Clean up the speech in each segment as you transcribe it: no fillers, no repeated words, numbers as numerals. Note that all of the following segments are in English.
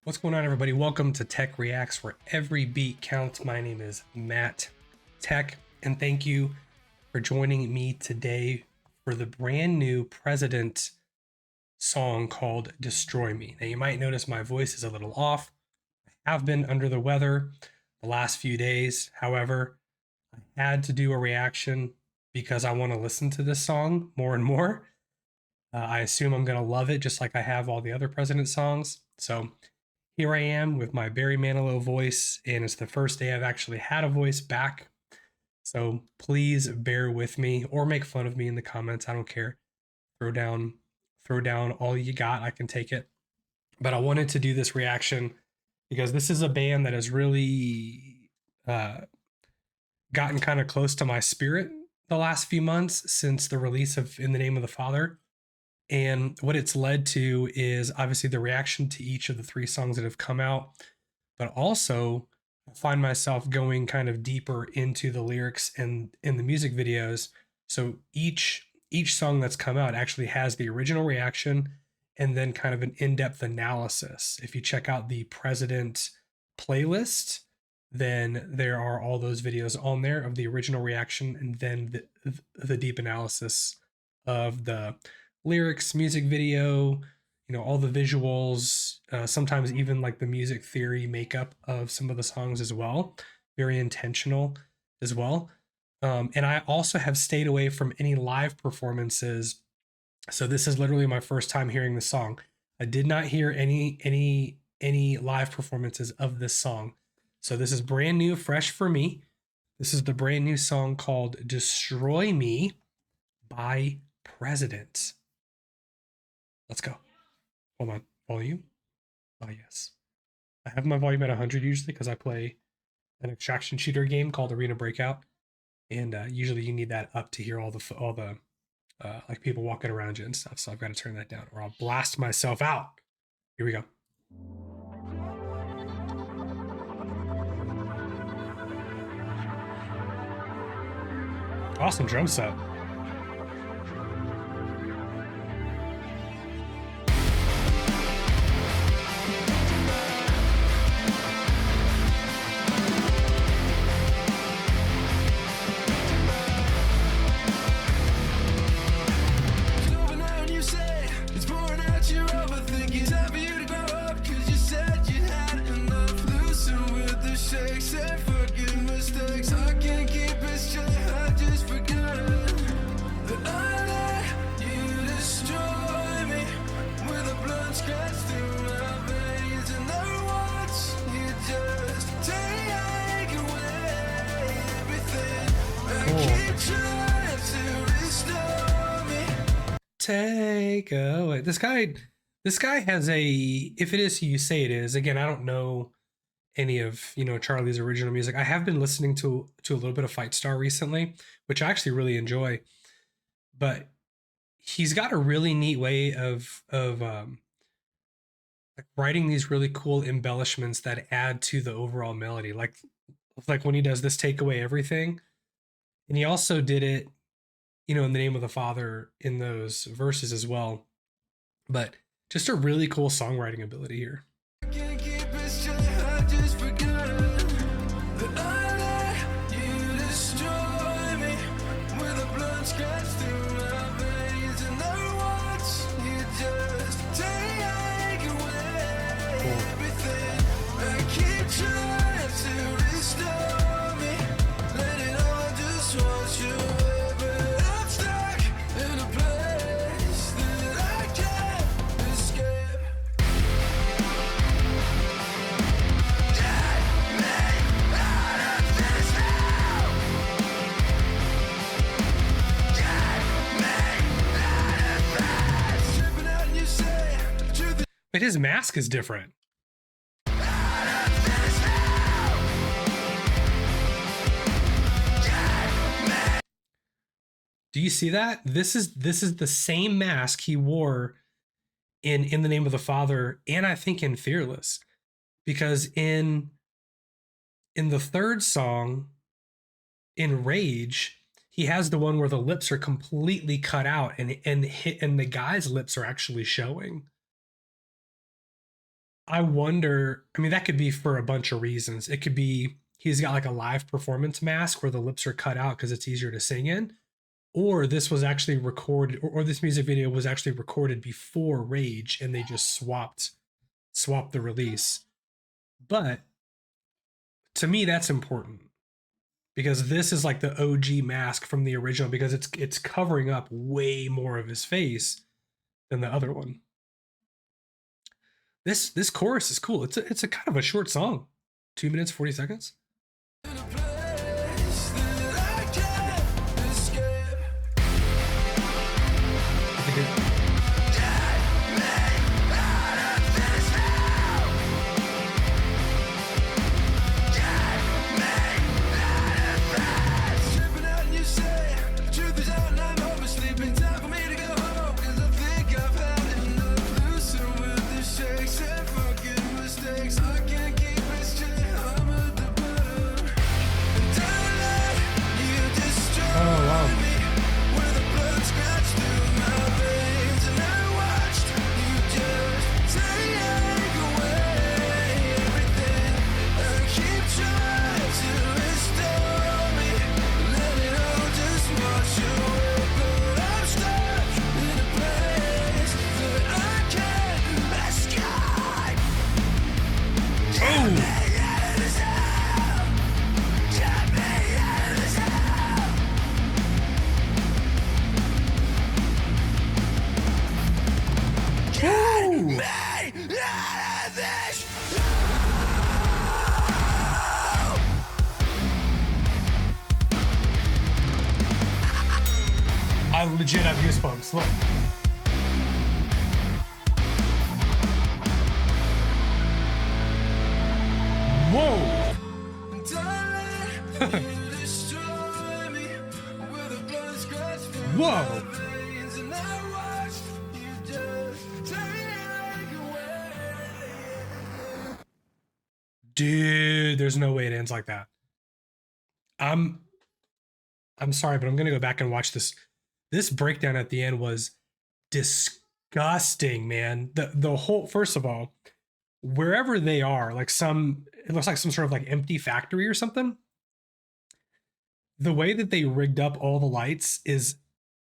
What's going on, everybody? Welcome to Tech Reacts, where every beat counts. My name is Matt Tech, and thank you for joining me today for the brand new President song called Destroy Me. Now, you might notice my voice is a little off. I have been under the weather the last few days. However, I had to do a reaction because I want to listen to this song more and more. I assume I'm going to love it just like I have all the other President songs. So here I am with my Barry Manilow voice, and it's the first day I've actually had a voice back. So please bear with me or make fun of me in the comments. I don't care. Throw down all you got. I can take it. But I wanted to do this reaction because this is a band that has really gotten kind of close to my spirit the last few months since the release of In the Name of the Father. And what it's led to is obviously the reaction to each of the 3 songs that have come out, but also I find myself going kind of deeper into the lyrics and in the music videos. So each song that's come out actually has the original reaction and then kind of an in-depth analysis. If you check out the President playlist, then there are all those videos on there of the original reaction and then the deep analysis of the lyrics, music video, all the visuals, sometimes even like the music theory makeup of some of the songs as well. Very intentional as well. And I also have stayed away from any live performances. So this is literally my first time hearing the song. I did not hear any live performances of this song. So this is brand new, fresh for me. This is the brand new song called Destroy Me by President. Let's go. Hold on. Volume. Oh, yes. I have my volume at 100 usually because I play an extraction shooter game called Arena Breakout. And usually you need that up to hear all the like people walking around you and stuff. So I've got to turn that down or I'll blast myself out. Here we go. Awesome drum set. Take away. This guy has a, if it is who you say it is, again, I don't know any of Charlie's original music. I have been listening to a little bit of Fight Star recently, which I actually really enjoy. But he's got a really neat way of like writing these really cool embellishments that add to the overall melody. Like when he does this Take Away Everything. And he also did it, in the Name of the Father in those verses as well. But just a really cool songwriting ability here. But his mask is different. Do you see that? This is the same mask he wore in the Name of the Father, and I think in Fearless, because in the third song, in Rage, he has the one where the lips are completely cut out, and the guy's lips are actually showing. I wonder, I mean, that could be for a bunch of reasons. It could be he's got like a live performance mask where the lips are cut out because it's easier to sing in, or this was actually recorded, or this music video was actually recorded before Rage and they just swapped the release. But to me, that's important because this is like the OG mask from the original because it's covering up way more of his face than the other one. This chorus is cool. It's a kind of a short song, 2 minutes 40 seconds. I think it, oh wow. I legit have goosebumps. Look. Whoa. Whoa. Dude, there's no way it ends like that. I'm I'm sorry, but I'm gonna go back and watch this. This breakdown at the end was disgusting, man. The whole, first of all, wherever they are, like it looks like some sort of like empty factory or something. The way that they rigged up all the lights is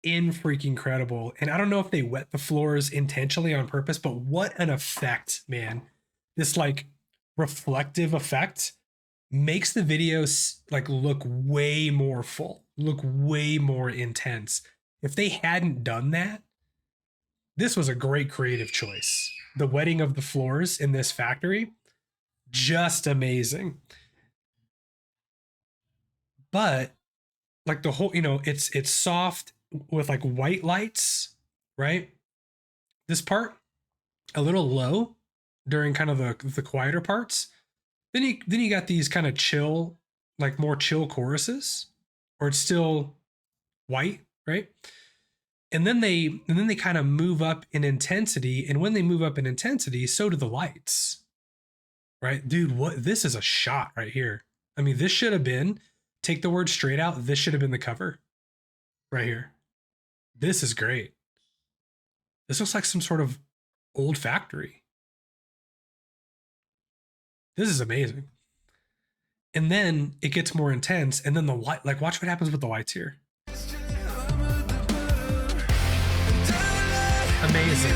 in freaking incredible. And I don't know if they wet the floors intentionally on purpose, but what an effect, man. This like reflective effect makes the videos like look way more full, look way more intense. If they hadn't done that, this was a great creative choice. The wetting of the floors in this factory, just amazing. But like the whole, it's soft with like white lights, right? This part a little low during kind of the quieter parts. Then you got these kind of chill, like more chill choruses, or it's still white, right? And then they kind of move up in intensity, and when they move up in intensity, so do the lights. Right? Dude, what, this is a shot right here. I mean, this should have been, take the word straight out, this should have been the cover right here. This is great. This looks like some sort of old factory. This is amazing. And then it gets more intense, and then the light, like watch what happens with the lights here. Amazing.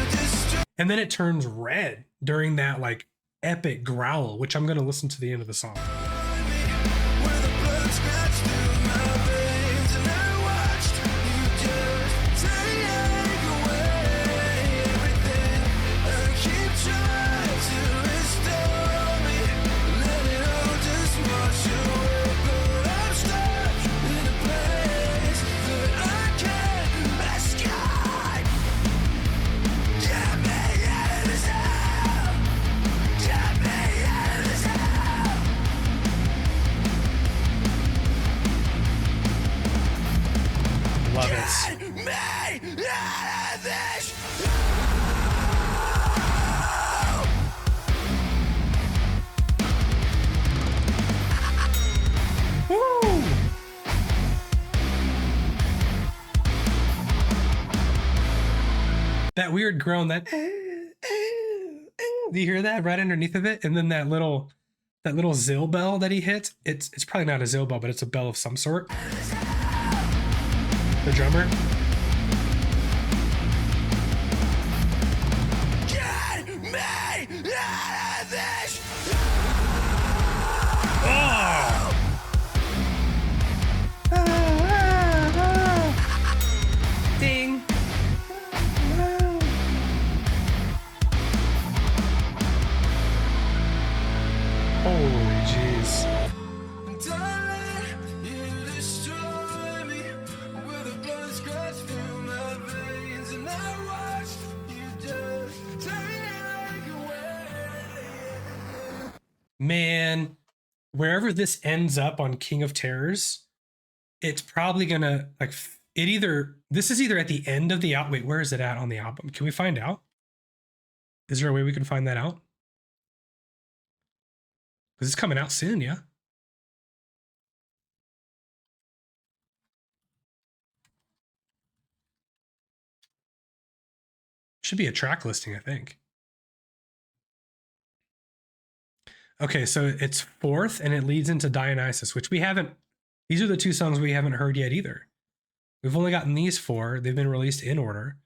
And then it turns red during that like epic growl, which I'm going to listen to the end of the song. Love it. Woo! That weird groan, that Do you hear that right underneath of it? And then that little zill bell that he hits. It's probably not a zill bell, but it's a bell of some sort. The drummer. Get me out of this! Oh! Ding. Holy jeez. Darling, you destroy me with a blood scratch through my veins, and I watched you just take away. Man, wherever this ends up on King of Terrors, it's probably gonna like this is either at the end of the wait, where is it at on the album? Can we find out? Is there a way we can find that out? Because it's coming out soon, yeah. Should be a track listing, I think. Okay, so it's fourth and it leads into Dionysus, which we haven't. These are the two songs we haven't heard yet either. We've only gotten these four. They've been released in order.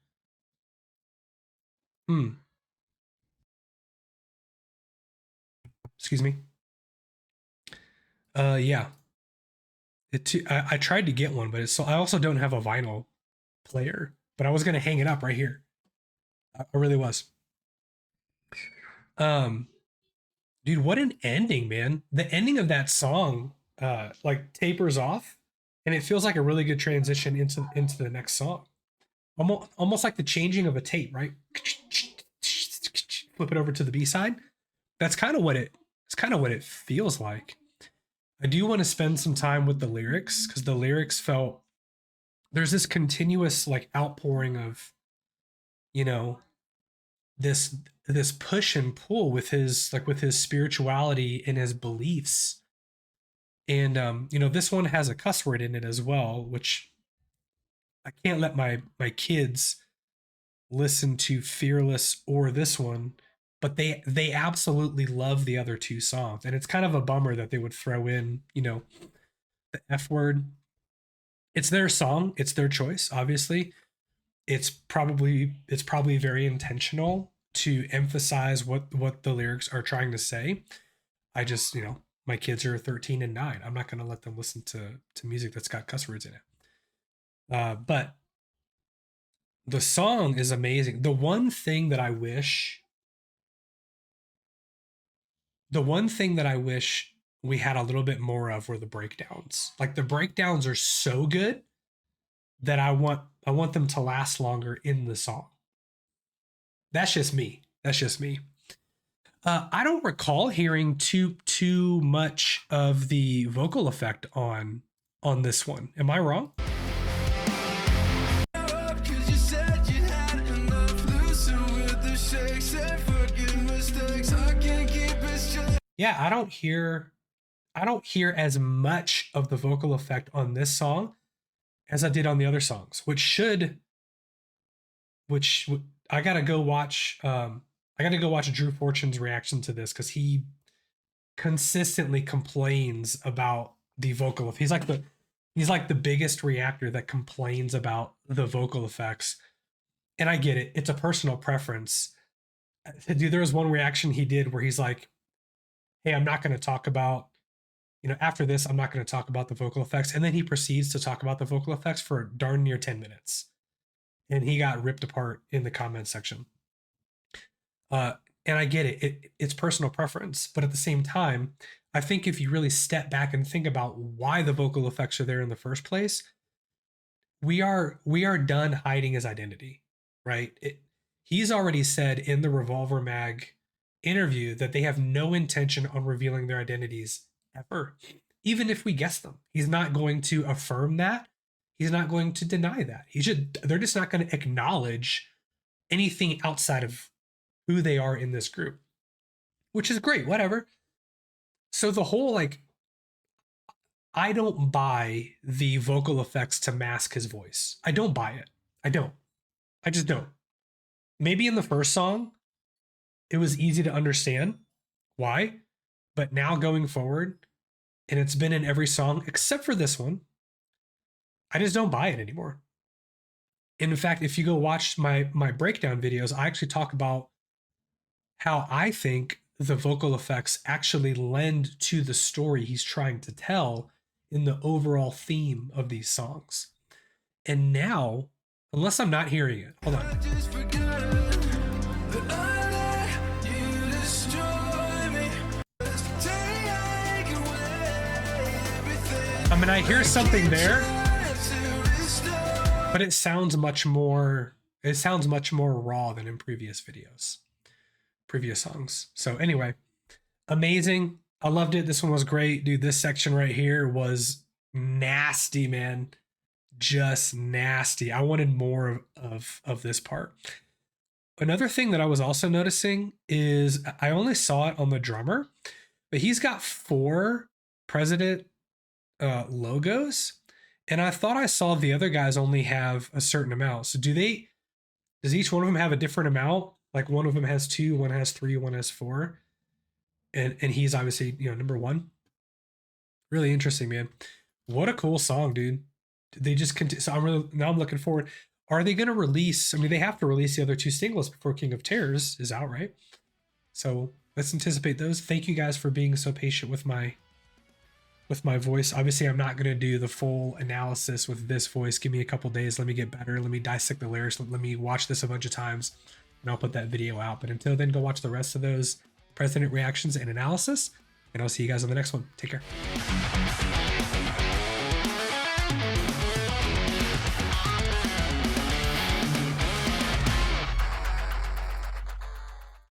Excuse me. Yeah. I tried to get one, but I also don't have a vinyl player, but I was gonna hang it up right here. I really was. Dude, what an ending, man! The ending of that song, like tapers off, and it feels like a really good transition into the next song. Almost like the changing of a tape, right? Flip it over to the B side. That's kind of what it feels like. I do want to spend some time with the lyrics because the lyrics felt there's this continuous like outpouring of, you know, this push and pull with his spirituality and his beliefs. And this one has a cuss word in it as well, which I can't let my kids listen to Fearless or this one, but they absolutely love the other two songs. And it's kind of a bummer that they would throw in, the F word. It's their song, it's their choice, obviously. It's probably very intentional to emphasize what the lyrics are trying to say. I just, my kids are 13 and 9. I'm not going to let them listen to music that's got cuss words in it. But the song is amazing. The one thing that I wish we had a little bit more of were the breakdowns. Like the breakdowns are so good that I want them to last longer in the song. That's just me. I don't recall hearing too much of the vocal effect on this one. Am I wrong? Yeah, I don't hear as much of the vocal effect on this song as I did on the other songs, which I gotta go watch. I gotta go watch Drew Fortune's reaction to this because he consistently complains about the vocal. He's like the biggest reactor that complains about the vocal effects, and I get it. It's a personal preference. Dude, there was one reaction he did where he's like, "Hey, I'm not going to talk about." After this, I'm not going to talk about the vocal effects. And then he proceeds to talk about the vocal effects for darn near 10 minutes. And he got ripped apart in the comment section. And I get it. It's personal preference. But at the same time, I think if you really step back and think about why the vocal effects are there in the first place, we are done hiding his identity, right? He's already said in the Revolver Mag interview that they have no intention on revealing their identities ever, even if we guess them. He's not going to affirm that. He's not going to deny that. They're just not going to acknowledge anything outside of who they are in this group, which is great, whatever. So the whole, I don't buy the vocal effects to mask his voice. I don't buy it. I just don't. Maybe in the first song, it was easy to understand why. But now going forward, and it's been in every song except for this one, I just don't buy it anymore. And in fact, if you go watch my breakdown videos, I actually talk about how I think the vocal effects actually lend to the story he's trying to tell in the overall theme of these songs. And now, unless I'm not hearing it, hold on. Just forget that I let you destroy me. Just take away everything. I mean, I hear something there, To restore. but it sounds much more raw than in previous songs. So anyway, amazing. I loved it. This one was great. Dude, this section right here was nasty, man. Just nasty. I wanted more of this part. Another thing that I was also noticing is I only saw it on the drummer, but he's got 4 president logos, and I thought I saw the other guys only have a certain amount. So does each one of them have a different amount? Like one of them has 2, one has 3, one has 4, and he's obviously, you know, number 1. Really interesting, man. What a cool song, dude. They just continue. So I'm looking forward. Are they going to release? I mean, they have to release the other 2 singles before King of Terrors is out, right? So let's anticipate those. Thank you guys for being so patient with my voice. Obviously, I'm not going to do the full analysis with this voice. Give me a couple days. Let me get better. Let me dissect the lyrics. Let me watch this a bunch of times, and I'll put that video out. But until then, go watch the rest of those president reactions and analysis, and I'll see you guys on the next one. Take care.